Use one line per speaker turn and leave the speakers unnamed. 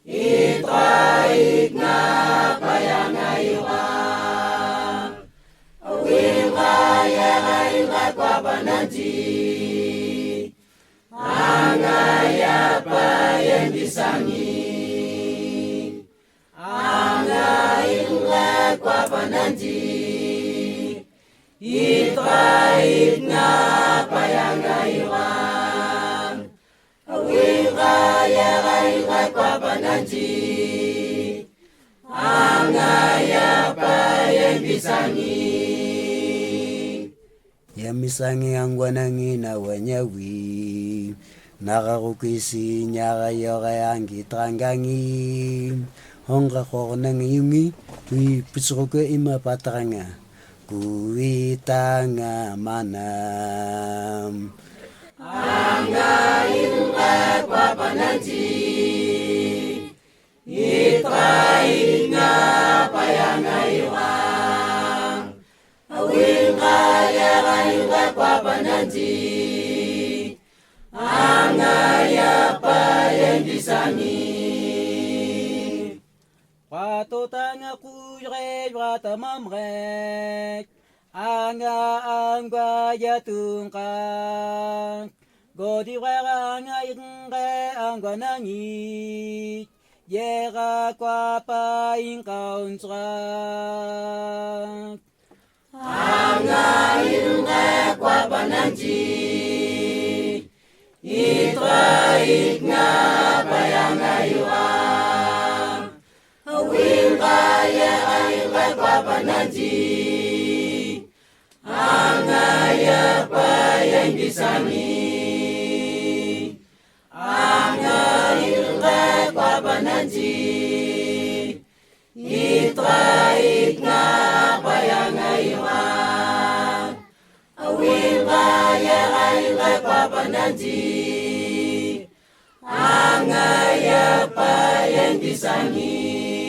Itraik na payangaywa Awilga yaga kwa bananji Angaya payan disangi Angaya kwa bananji Itraik na payangaywa Awilga yaga kwa bananji Angaya payan disangi
Yamisangi angwanangi na wanyawi Nakakukisi nyaga yoga yangi trangangi Honga koronangi yungi Tui pitsuruke ima patranga Kuitanga manam
Anga inga kwa pananji Itra inga payanga iwang Awinga yaga inga kwa pananji Anga ya payang disangi
Watotanga kujre watamamrek Anga angwa yatungkang Godi wera anga ingre angwa nangi Yera kwa pa ingkaunsrak
Anga inga kwa pananji Itra inga payanga iwang Awinga yaga inga kwa pananji Angaya payang disangi Angaya kwa bananji Itraik nga payang aywa Awinga yaga kwa bananji Angaya payang disangi